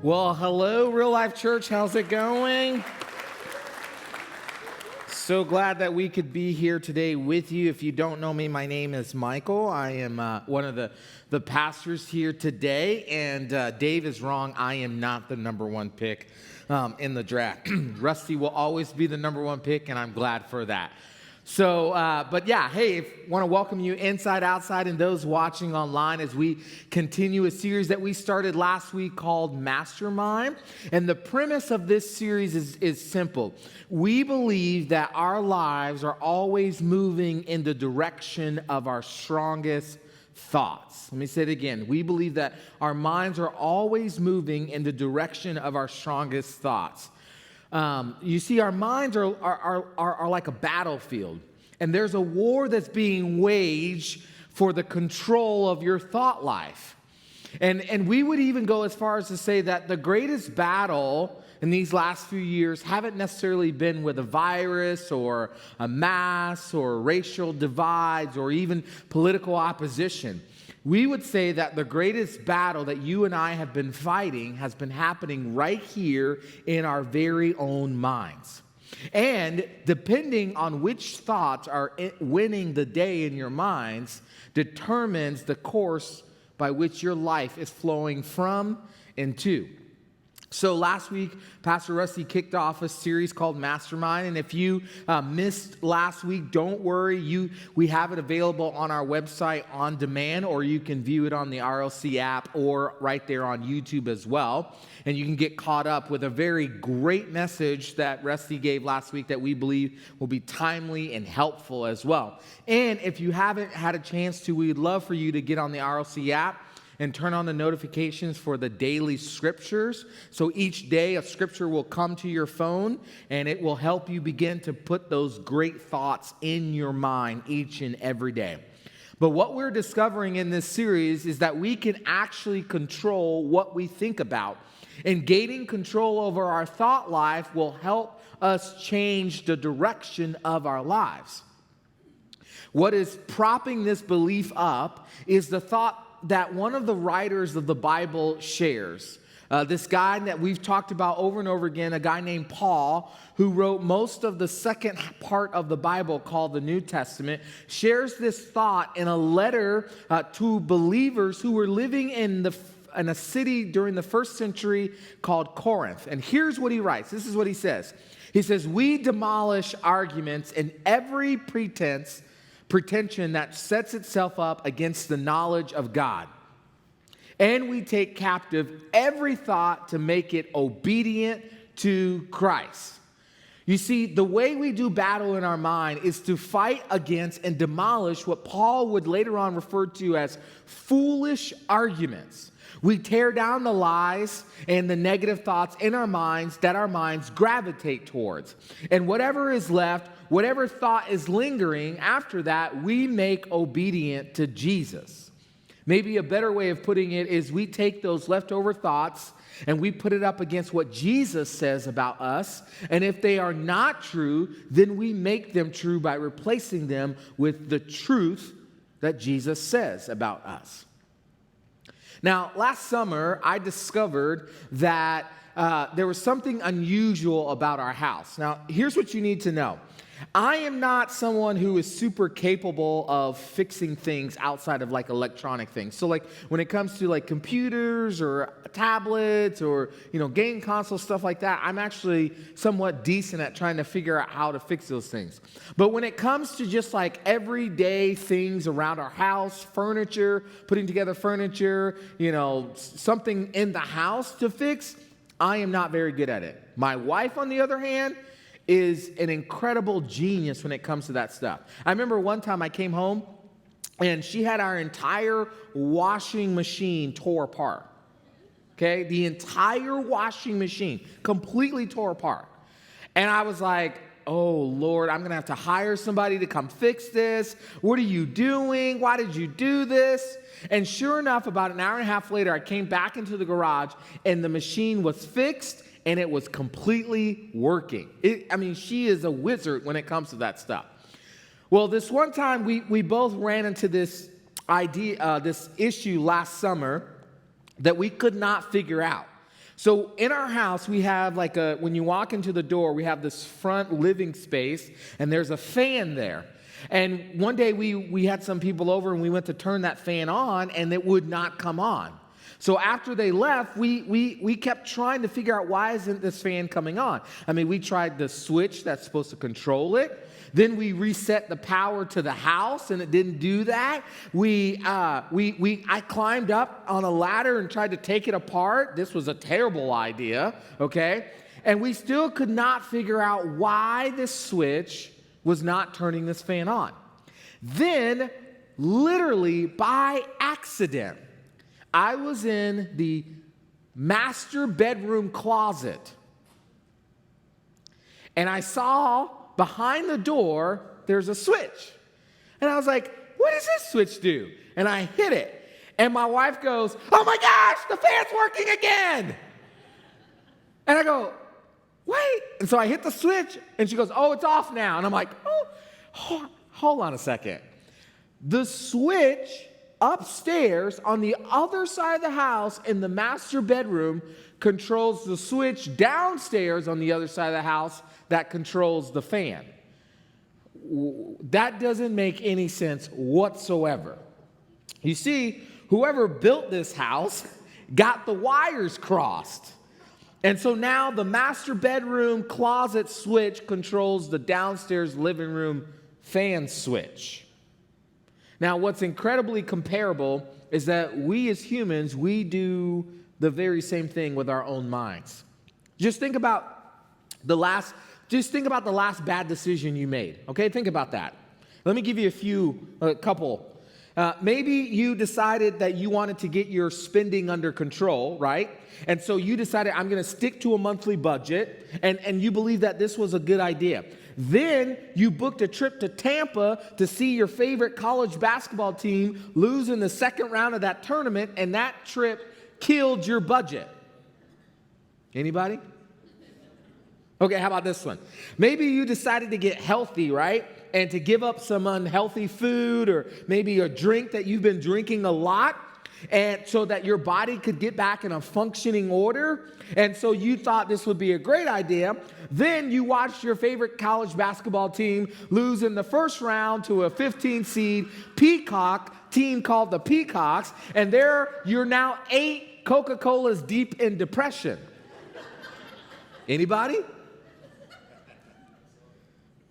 Well, hello, Real Life Church. How's it going? So glad that we could be here today with you. If you don't know me, my name is Michael. I am one of the pastors here today. And Dave is wrong. I am not the number one pick in the draft. Rusty will always be the number one pick, and I'm glad for that. So, but yeah, hey, want to welcome you inside, outside, and those watching online as we continue a series that we started last week called Mastermind. And the premise of this series is simple. We believe that our lives are always moving in the direction of our strongest thoughts. Let me say it again. We believe that our minds are always moving in the direction of our strongest thoughts. You see, our minds are like a battlefield, and there's a war that's being waged for the control of your thought life. And we would even go as far as to say that the greatest battle in these last few years haven't necessarily been with a virus or a mass or racial divides or even political opposition. We would say that the greatest battle that you and I have been fighting has been happening right here in our very own minds. And depending on which thoughts are winning the day in your minds determines the course by which your life is flowing from and to. So last week, Pastor Rusty kicked off a series called Mastermind. And if you missed last week, don't worry. We have it available on our website on demand, or you can view it on the RLC app or right there on YouTube as well. And you can get caught up with a very great message that Rusty gave last week that we believe will be timely and helpful as well. And if you haven't had a chance to, we'd love for you to get on the RLC app and turn on the notifications for the daily scriptures. So each day a scripture will come to your phone, and it will help you begin to put those great thoughts in your mind each and every day. But what we're discovering in this series is that we can actually control what we think about. And gaining control over our thought life will help us change the direction of our lives. What is propping this belief up is the thought that one of the writers of the Bible shares. This guy that we've talked about over and over again, a guy named Paul, who wrote most of the second part of the Bible called the New Testament, shares this thought in a letter to believers who were living in a city during the first century called Corinth. And here's what he writes. This is what he says. He says, "We demolish arguments and every pretension that sets itself up against the knowledge of God. And we take captive every thought to make it obedient to Christ." You see, the way we do battle in our mind is to fight against and demolish what Paul would later on refer to as foolish arguments. We tear down the lies and the negative thoughts in our minds that our minds gravitate towards. And whatever is left, whatever thought is lingering after that, we make obedient to Jesus. Maybe a better way of putting it is we take those leftover thoughts and we put it up against what Jesus says about us. And if they are not true, then we make them true by replacing them with the truth that Jesus says about us. Now, last summer, I discovered that there was something unusual about our house. Now, here's what you need to know. I am not someone who is super capable of fixing things outside of like electronic things. So like when it comes to like computers or tablets or, game consoles, stuff like that, I'm actually somewhat decent at trying to figure out how to fix those things. But when it comes to just like everyday things around our house, furniture, putting together furniture, something in the house to fix, I am not very good at it. My wife, on the other hand, is an incredible genius when it comes to that stuff. I remember one time I came home and she had our entire washing machine tore apart. Okay, the entire washing machine completely tore apart. And I was like, oh Lord, I'm gonna have to hire somebody to come fix this. What are you doing? Why did you do this? And sure enough, about an hour and a half later, I came back into the garage and the machine was fixed and it was completely working. She is a wizard when it comes to that stuff. Well, this one time we both ran into this issue last summer that we could not figure out. So in our house, we have when you walk into the door, we have this front living space, and there's a fan there. And one day we had some people over, and we went to turn that fan on, and it would not come on. So after they left, we kept trying to figure out, why isn't this fan coming on? I mean, we tried the switch that's supposed to control it. Then we reset the power to the house, and it didn't do that. I climbed up on a ladder and tried to take it apart. This was a terrible idea, okay? And we still could not figure out why this switch was not turning this fan on. Then, literally by accident, I was in the master bedroom closet, and I saw behind the door, there's a switch. And I was like, what does this switch do? And I hit it. And my wife goes, oh my gosh, the fan's working again. And I go, wait. And so I hit the switch, and she goes, oh, it's off now. And I'm like, oh, hold on a second. The switch upstairs on the other side of the house in the master bedroom controls the switch downstairs on the other side of the house that controls the fan. That doesn't make any sense whatsoever. You see, whoever built this house got the wires crossed. And so now the master bedroom closet switch controls the downstairs living room fan switch. Now, what's incredibly comparable is that we as humans, we do the very same thing with our own minds. Just think about the last bad decision you made, okay? Think about that. Let me give you a couple. Maybe you decided that you wanted to get your spending under control, right? And so you decided, I'm going to stick to a monthly budget, and you believe that this was a good idea. Then you booked a trip to Tampa to see your favorite college basketball team lose in the second round of that tournament, and that trip killed your budget. Anybody? Okay, how about this one? Maybe you decided to get healthy, right? And to give up some unhealthy food or maybe a drink that you've been drinking a lot, and so that your body could get back in a functioning order. And so you thought this would be a great idea. Then you watched your favorite college basketball team lose in the first round to a 15 seed Peacock team called the Peacocks, and you're now 8 Coca-Colas deep in depression. Anybody?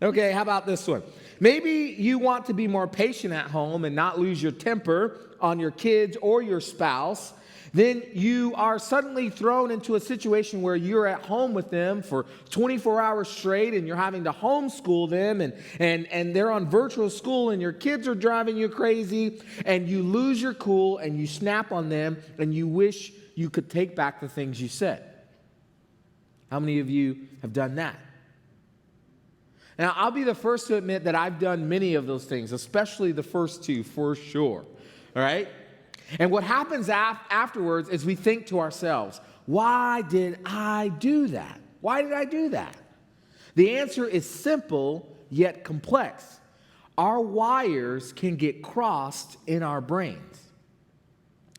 Okay, how about this one? Maybe you want to be more patient at home and not lose your temper on your kids or your spouse. Then you are suddenly thrown into a situation where you're at home with them for 24 hours straight, and you're having to homeschool them, and they're on virtual school, and your kids are driving you crazy, and you lose your cool, and you snap on them, and you wish you could take back the things you said. How many of you have done that? Now, I'll be the first to admit that I've done many of those things, especially the first two, for sure. All right? And what happens afterwards is we think to ourselves, why did I do that? Why did I do that? The answer is simple yet complex. Our wires can get crossed in our brains.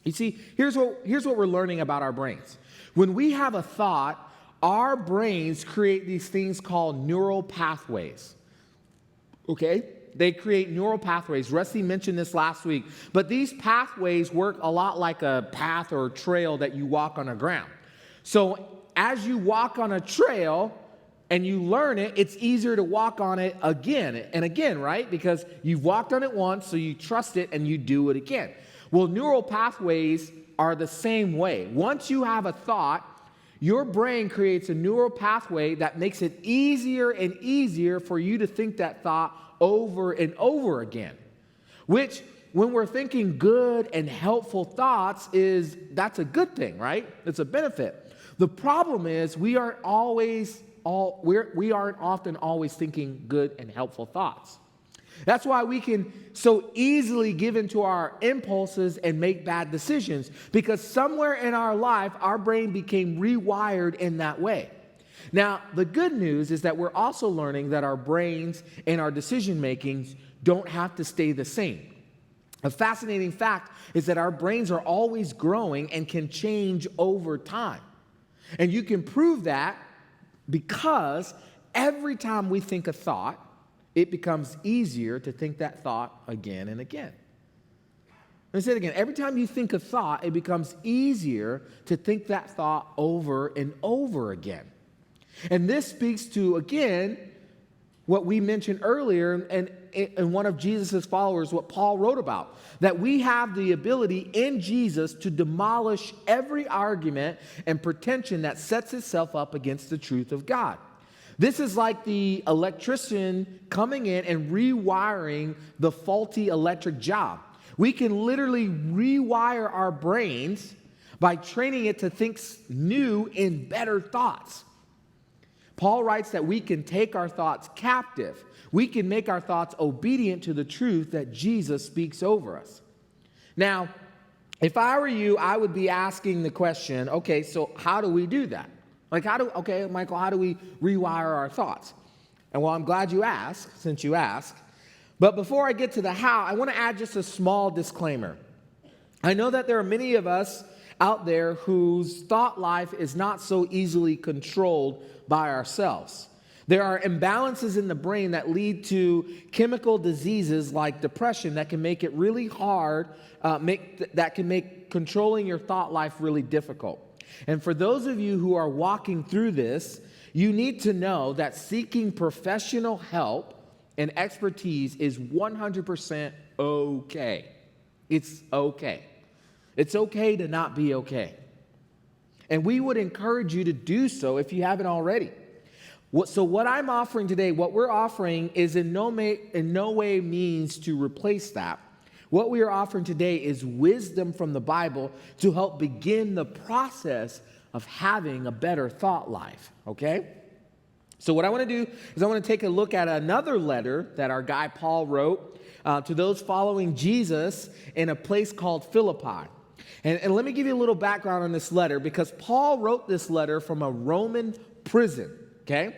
You see, here's what we're learning about our brains. When we have a thought, our brains create these things called neural pathways. Okay? They create neural pathways. Rusty mentioned this last week. But these pathways work a lot like a path or a trail that you walk on the ground. So as you walk on a trail and you learn it, it's easier to walk on it again and again, right? Because you've walked on it once, so you trust it and you do it again. Well, neural pathways are the same way. Once you have a thought, your brain creates a neural pathway that makes it easier and easier for you to think that thought over and over again. Which, when we're thinking good and helpful thoughts, that's a good thing, right? It's a benefit. The problem is we aren't often always thinking good and helpful thoughts. That's why we can so easily give into our impulses and make bad decisions, because somewhere in our life, our brain became rewired in that way. Now, the good news is that we're also learning that our brains and our decision makings don't have to stay the same. A fascinating fact is that our brains are always growing and can change over time. And you can prove that because every time we think a thought, it becomes easier to think that thought again and again. Let me say it again. Every time you think a thought, it becomes easier to think that thought over and over again. And this speaks to, again, what we mentioned earlier and one of Jesus' followers, what Paul wrote about, that we have the ability in Jesus to demolish every argument and pretension that sets itself up against the truth of God. This is like the electrician coming in and rewiring the faulty electric job. We can literally rewire our brains by training it to think new and better thoughts. Paul writes that we can take our thoughts captive. We can make our thoughts obedient to the truth that Jesus speaks over us. Now, if I were you, I would be asking the question, okay, so how do we do that? Okay, Michael, how do we rewire our thoughts? And well, I'm glad you asked, since you asked. But before I get to the how, I want to add just a small disclaimer. I know that there are many of us out there whose thought life is not so easily controlled by ourselves. There are imbalances in the brain that lead to chemical diseases like depression that can make it really hard, that can make controlling your thought life really difficult. And for those of you who are walking through this, you need to know that seeking professional help and expertise is 100% okay. It's okay. It's okay to not be okay. And we would encourage you to do so if you haven't already. So what I'm offering today, what we're offering is in no way means to replace that. What we are offering today is wisdom from the Bible to help begin the process of having a better thought life, okay? So what I want to do is I want to take a look at another letter that our guy Paul wrote to those following Jesus in a place called Philippi. And let me give you a little background on this letter, because Paul wrote this letter from a Roman prison, okay?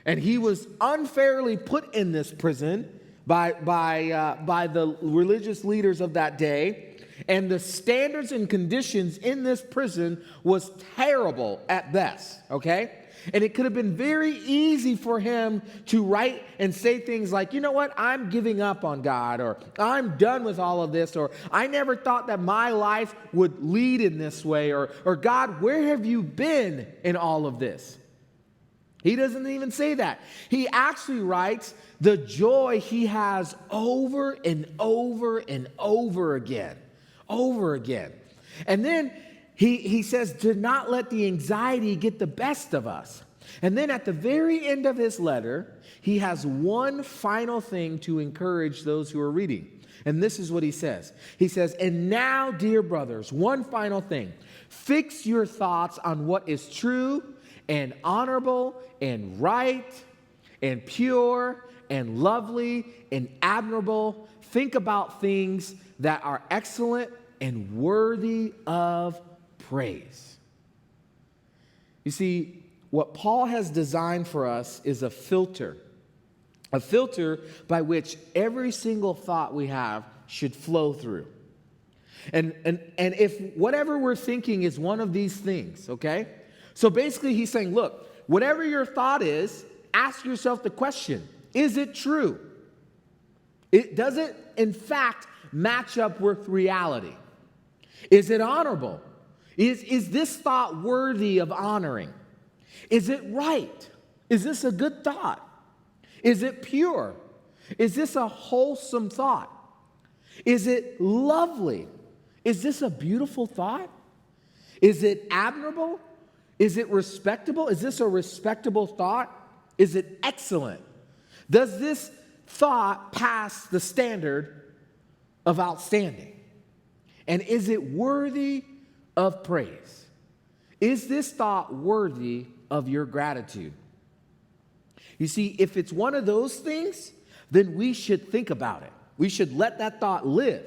And he was unfairly put in this prison by the religious leaders of that day. And the standards and conditions in this prison was terrible at best, okay? And it could have been very easy for him to write and say things like, you know what, I'm giving up on God, or I'm done with all of this, or I never thought that my life would lead in this way, or God, where have you been in all of this? He doesn't even say that. He actually writes the joy he has over and over and over again. And then he says, do not let the anxiety get the best of us. And then at the very end of his letter, he has one final thing to encourage those who are reading. And this is what he says. He says, and now, dear brothers, one final thing. Fix your thoughts on what is true and honorable and right and pure and lovely and admirable. Think about things that are excellent and worthy of praise. You see, what Paul has designed for us is a filter by which every single thought we have should flow through. And if whatever we're thinking is one of these things, okay? So basically he's saying, look, whatever your thought is, ask yourself the question, is it true? Does it, in fact, match up with reality? Is it honorable? Is this thought worthy of honoring? Is it right? Is this a good thought? Is it pure? Is this a wholesome thought? Is it lovely? Is this a beautiful thought? Is it admirable? Is it respectable? Is this a respectable thought? Is it excellent? Does this thought pass the standard of outstanding? And is it worthy of praise? Is this thought worthy of your gratitude? You see, if it's one of those things, then we should think about it. We should let that thought live.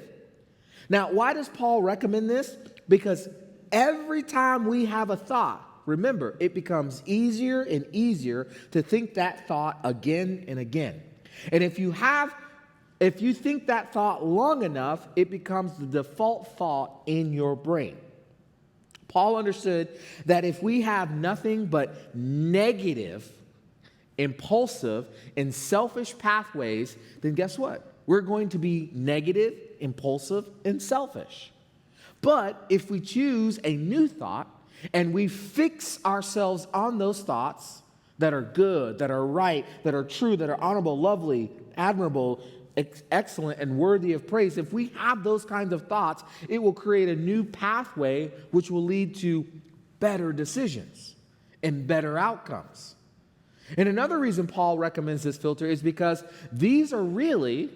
Now, why does Paul recommend this? Because every time we have a thought, remember, it becomes easier and easier to think that thought again and again. And if you think that thought long enough, it becomes the default thought in your brain. Paul understood that if we have nothing but negative, impulsive, and selfish pathways, then guess what? We're going to be negative, impulsive, and selfish. But if we choose a new thought and we fix ourselves on those thoughts that are good, that are right, that are true, that are honorable, lovely, admirable, excellent, and worthy of praise, if we have those kinds of thoughts, it will create a new pathway which will lead to better decisions and better outcomes. And another reason Paul recommends this filter is because these are really,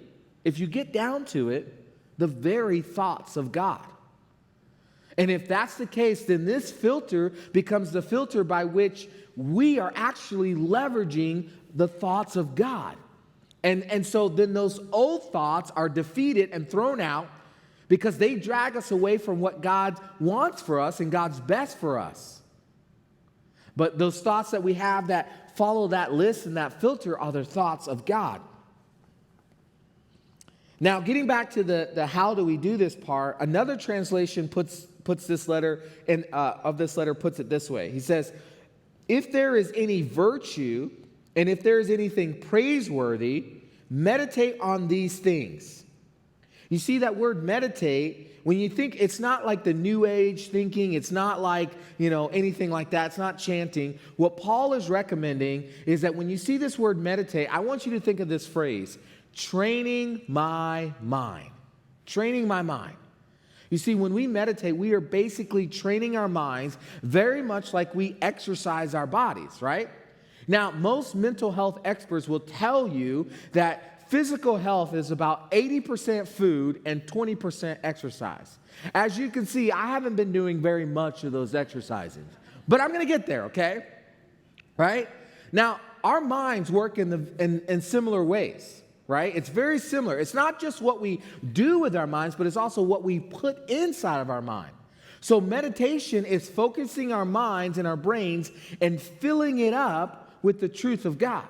if you get down to it, the very thoughts of God. And if that's the case, then this filter becomes the filter by which we are actually leveraging the thoughts of God. And so then those old thoughts are defeated and thrown out because they drag us away from what God wants for us and God's best for us. But those thoughts that we have that follow that list and that filter are the thoughts of God. Now, getting back to the how do we do this part, another translation puts this letter in puts it this way. He says, if there is any virtue and if there is anything praiseworthy, meditate on these things. You see that word meditate, when you think, it's not like the New Age thinking, it's not like, anything like that, it's not chanting. What Paul is recommending is that when you see this word meditate, I want you to think of this phrase, training my mind. Training my mind. You see, when we meditate, we are basically training our minds very much like we exercise our bodies, right? Now, most mental health experts will tell you that physical health is about 80% food and 20% exercise. As you can see, I haven't been doing very much of those exercises, but I'm going to get there, okay? Right? Now, our minds work in similar ways. Right? It's very similar. It's not just what we do with our minds, but it's also what we put inside of our mind. So meditation is focusing our minds and our brains and filling it up with the truth of God.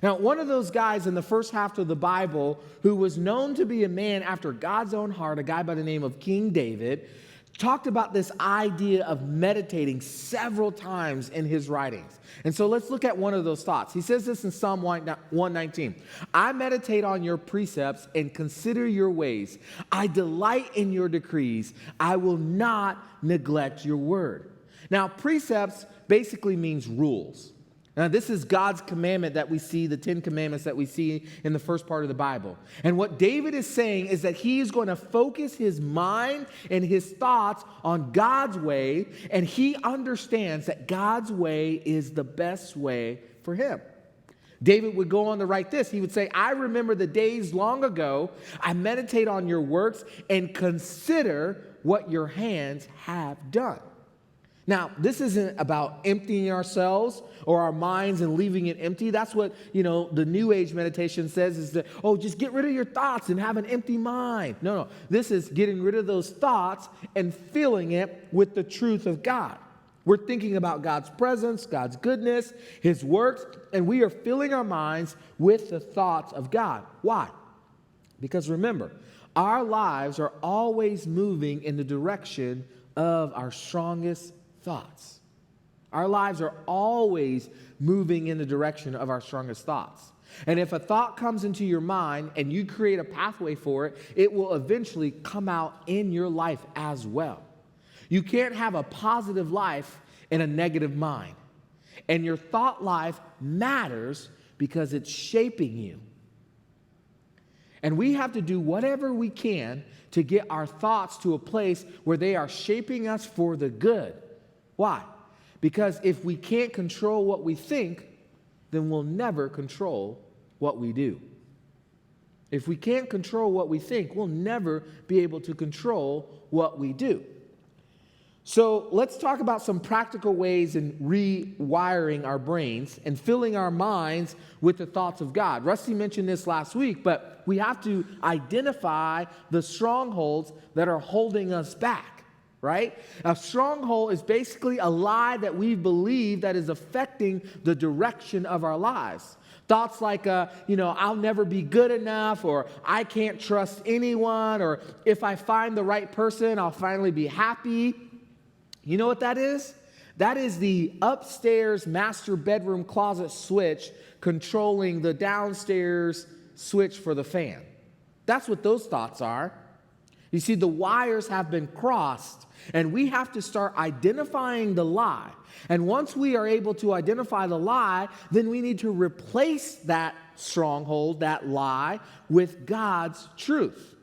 Now, one of those guys in the first half of the Bible who was known to be a man after God's own heart, a guy by the name of King David, talked about this idea of meditating several times in his writings. And so let's look at one of those thoughts. He says this in Psalm 119. I meditate on your precepts and consider your ways. I delight in your decrees. I will not neglect your word. Now, precepts basically means rules. Now, this is God's commandment that we see, the 10 commandments that we see in the first part of the Bible. And what David is saying is that he is going to focus his mind and his thoughts on God's way, and he understands that God's way is the best way for him. David would go on to write this. He would say, I remember the days long ago. I meditate on your works and consider what your hands have done. Now, this isn't about emptying ourselves or our minds and leaving it empty. That's what, the New Age meditation says is that, just get rid of your thoughts and have an empty mind. No. This is getting rid of those thoughts and filling it with the truth of God. We're thinking about God's presence, God's goodness, His works, and we are filling our minds with the thoughts of God. Why? Because remember, our lives are always moving in the direction of our strongest thoughts. Our lives are always moving in the direction of our strongest thoughts. And if a thought comes into your mind and you create a pathway for it, it will eventually come out in your life as well. You can't have a positive life in a negative mind. And your thought life matters because it's shaping you. And we have to do whatever we can to get our thoughts to a place where they are shaping us for the good. Why? Because if we can't control what we think, then we'll never control what we do. If we can't control what we think, we'll never be able to control what we do. So let's talk about some practical ways in rewiring our brains and filling our minds with the thoughts of God. Rusty mentioned this last week, but we have to identify the strongholds that are holding us back. Right? A stronghold is basically a lie that we believe that is affecting the direction of our lives. Thoughts like, I'll never be good enough, or I can't trust anyone, or if I find the right person, I'll finally be happy. You know what that is? That is the upstairs master bedroom closet switch controlling the downstairs switch for the fan. That's what those thoughts are. You see, the wires have been crossed, and we have to start identifying the lie. And once we are able to identify the lie, then we need to replace that stronghold, that lie, with God's truth.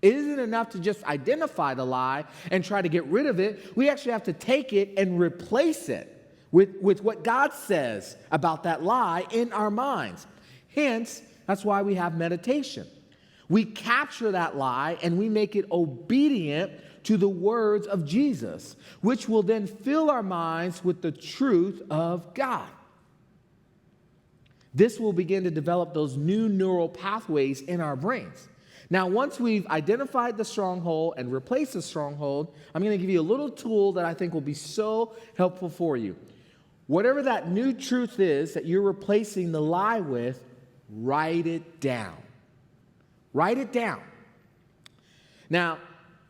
It isn't enough to just identify the lie and try to get rid of it. We actually have to take it and replace it with what God says about that lie in our minds. Hence, that's why we have meditation. We capture that lie and we make it obedient to the words of Jesus, which will then fill our minds with the truth of God. This will begin to develop those new neural pathways in our brains. Now, once we've identified the stronghold and replaced the stronghold, I'm going to give you a little tool that I think will be so helpful for you. Whatever that new truth is that you're replacing the lie with, write it down. Write it down. Now,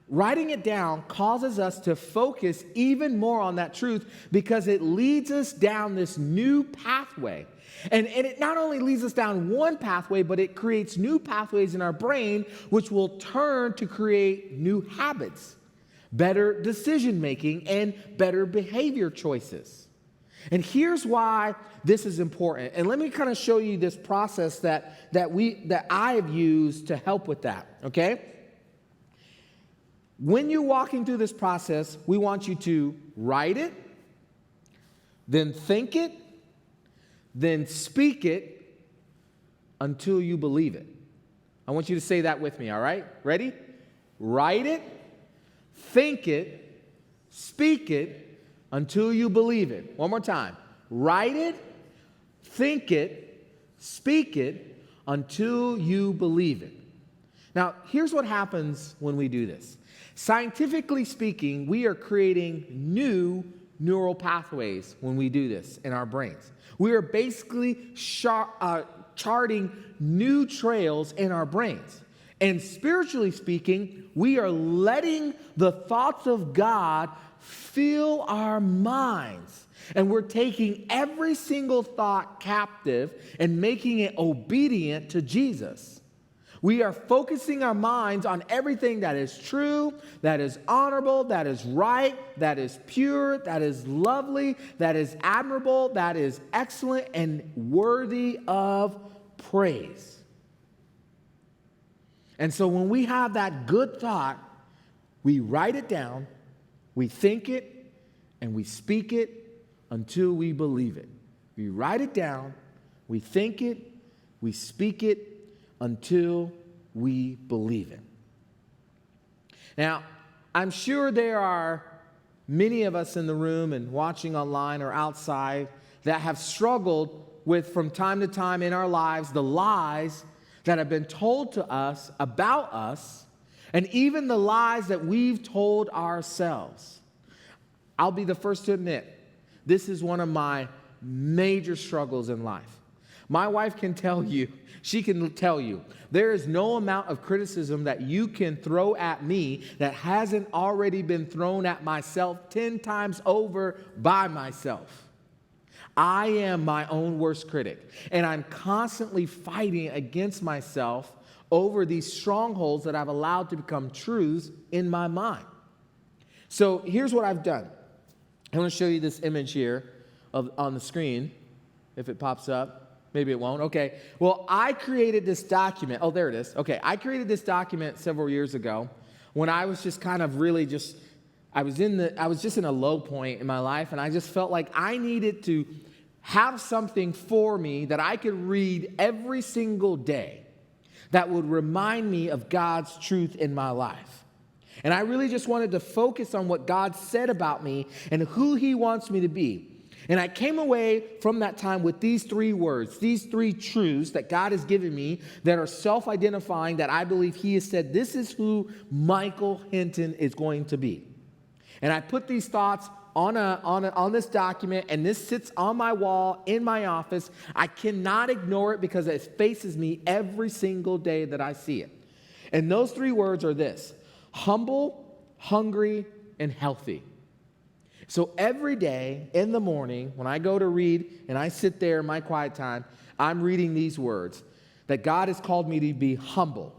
writing it down causes us to focus even more on that truth because it leads us down this new pathway. And it not only leads us down one pathway, but it creates new pathways in our brain, which will turn to create new habits, better decision making, and better behavior choices. And here's why this is important. And let me kind of show you this process that I have used to help with that, okay? When you're walking through this process, we want you to write it, then think it, then speak it until you believe it. I want you to say that with me, all right? Ready? Write it, think it, speak it until you believe it. One more time. Write it, think it, speak it until you believe it. Now, here's what happens when we do this. Scientifically speaking, we are creating new neural pathways when we do this in our brains. We are basically charting new trails in our brains. And spiritually speaking, we are letting the thoughts of God fill our minds. And we're taking every single thought captive and making it obedient to Jesus. We are focusing our minds on everything that is true, that is honorable, that is right, that is pure, that is lovely, that is admirable, that is excellent and worthy of praise. And so when we have that good thought, we write it down, we think it, and we speak it until we believe it. We write it down, we think it, we speak it until we believe it. Now, I'm sure there are many of us in the room and watching online or outside that have struggled with, from time to time in our lives, the lies that have been told to us about us, and even the lies that we've told ourselves. I'll be the first to admit, this is one of my major struggles in life. My wife can tell you, there is no amount of criticism that you can throw at me that hasn't already been thrown at myself 10 times over by myself. I am my own worst critic, and I'm constantly fighting against myself over these strongholds that I've allowed to become truths in my mind. So here's what I've done. I want to show you this image here on the screen, if it pops up. Maybe it won't. Okay. Well, I created this document. Oh, there it is. Okay. I created this document several years ago when I was just kind of really just, I was just in a low point in my life, and I just felt like I needed to have something for me that I could read every single day that would remind me of God's truth in my life. And I really just wanted to focus on what God said about me and who He wants me to be. And I came away from that time with these three words, these three truths that God has given me that are self-identifying, that I believe He has said, this is who Michael Hinton is going to be. And I put these thoughts on this document, and this sits on my wall in my office. I cannot ignore it because it faces me every single day that I see it. And those three words are this: humble, hungry, and healthy. So every day in the morning, when I go to read and I sit there in my quiet time, I'm reading these words, that God has called me to be humble,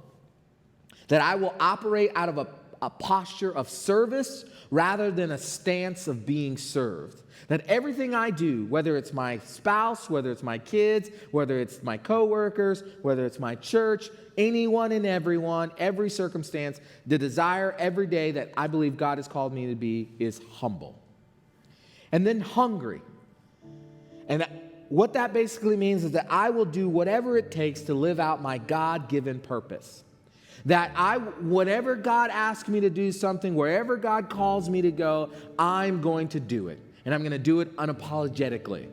that I will operate out of a posture of service rather than a stance of being served. That everything I do, whether it's my spouse, whether it's my kids, whether it's my coworkers, whether it's my church, anyone and everyone, every circumstance, the desire every day that I believe God has called me to be is humble. And then hungry. And what that basically means is that I will do whatever it takes to live out my God-given purpose. That whatever God asks me to do something, wherever God calls me to go, I'm going to do it. And I'm going to do it unapologetically.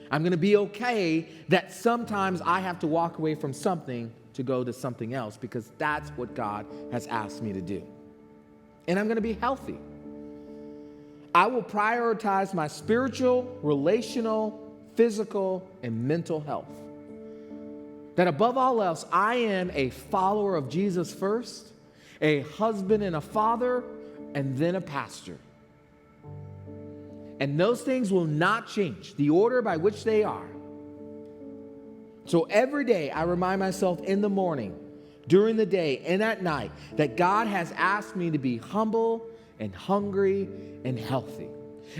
I'm going to be okay that sometimes I have to walk away from something to go to something else because that's what God has asked me to do. And I'm going to be healthy. I will prioritize my spiritual, relational, physical, and mental health. That above all else, I am a follower of Jesus first, a husband and a father, and then a pastor. And those things will not change, the order by which they are. So every day I remind myself in the morning, during the day, and at night, that God has asked me to be humble and hungry and healthy.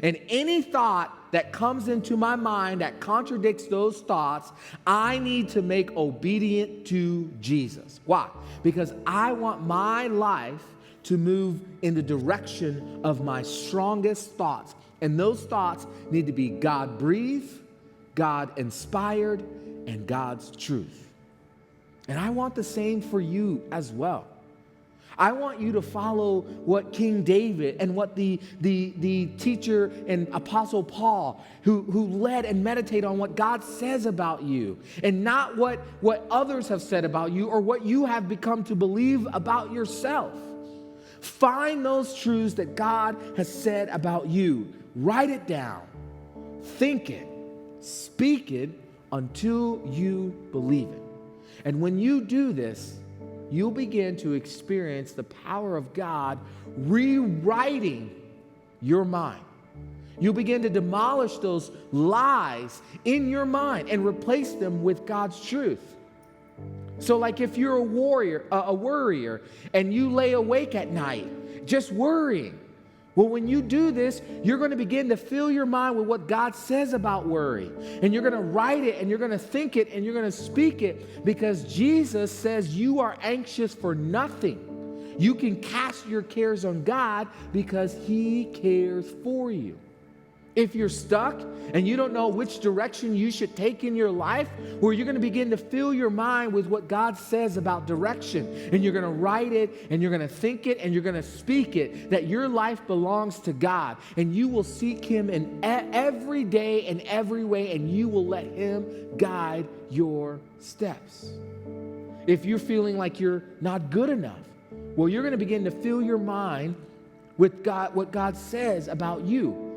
And any thought that comes into my mind that contradicts those thoughts, I need to make obedient to Jesus. Why? Because I want my life to move in the direction of my strongest thoughts. And those thoughts need to be God-breathed, God-inspired, and God's truth. And I want the same for you as well. I want you to follow what King David and what the teacher and Apostle Paul, who led and meditate on what God says about you, and not what others have said about you or what you have become to believe about yourself. Find those truths that God has said about you. Write it down. Think it. Speak it until you believe it. And when you do this, you'll begin to experience the power of God rewriting your mind. You'll begin to demolish those lies in your mind and replace them with God's truth. So like if you're a worrier, and you lay awake at night just worrying, well, when you do this, you're going to begin to fill your mind with what God says about worry. And you're going to write it, and you're going to think it, and you're going to speak it, because Jesus says you are anxious for nothing. You can cast your cares on God because He cares for you. If you're stuck and you don't know which direction you should take in your life, well, you're going to begin to fill your mind with what God says about direction. And you're going to write it, and you're going to think it, and you're going to speak it, that your life belongs to God. And you will seek Him in every day and every way, and you will let Him guide your steps. If you're feeling like you're not good enough, well, you're going to begin to fill your mind with God, what God says about you.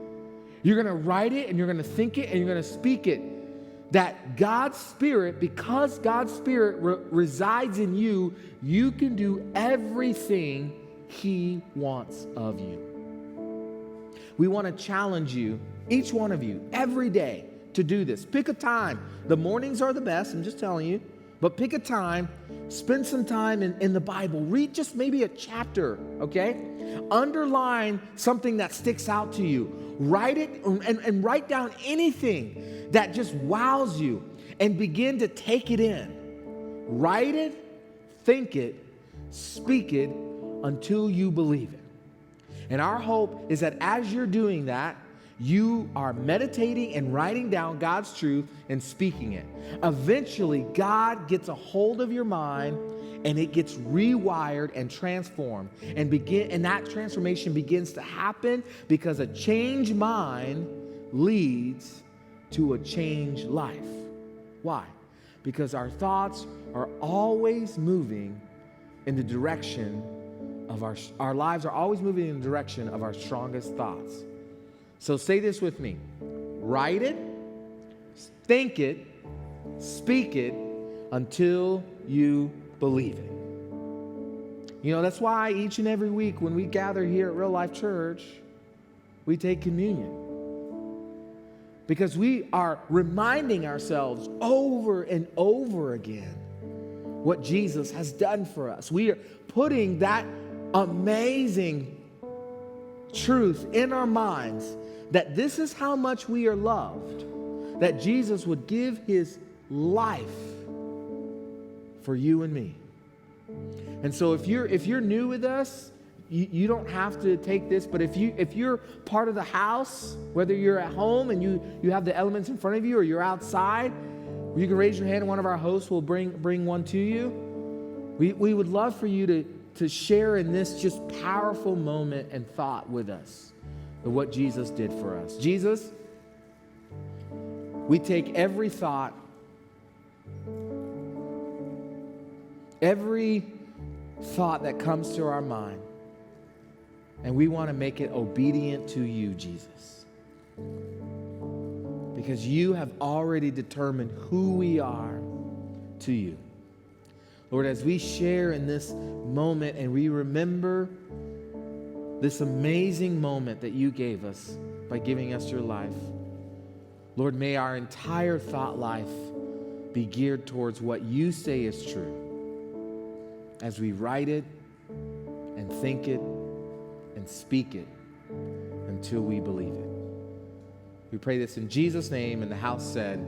You're going to write it, and you're going to think it, and you're going to speak it. That God's Spirit, because God's Spirit resides in you, you can do everything He wants of you. We want to challenge you, each one of you, every day to do this. Pick a time. The mornings are the best, I'm just telling you. But pick a time, spend some time in the Bible. Read just maybe a chapter, okay? Underline something that sticks out to you. Write it and write down anything that just wows you and begin to take it in. Write it, think it, speak it until you believe it. And our hope is that as you're doing that, you are meditating and writing down God's truth and speaking it. Eventually, God gets a hold of your mind, and it gets rewired and transformed. And that transformation begins to happen because a changed mind leads to a changed life. Why? Because our thoughts are always moving in the direction of our lives are always moving in the direction of our strongest thoughts. So say this with me. Write it, think it, speak it until you believe it. You know, that's why each and every week when we gather here at Real Life Church, we take communion. Because we are reminding ourselves over and over again what Jesus has done for us. We are putting that amazing truth in our minds that this is how much we are loved, that Jesus would give his life for you and me. And so if you're new with us, you don't have to take this, but if you're part of the house, whether you're at home and you have the elements in front of you or you're outside, you can raise your hand and one of our hosts will bring one to you. We would love for you to share in this just powerful moment and thought with us of what Jesus did for us. Jesus, we take every thought, every thought that comes to our mind, and we want to make it obedient to you, Jesus. Because you have already determined who we are to you. Lord, as we share in this moment and we remember this amazing moment that you gave us by giving us your life, Lord, may our entire thought life be geared towards what you say is true as we write it and think it and speak it until we believe it. We pray this in Jesus' name, and the house said,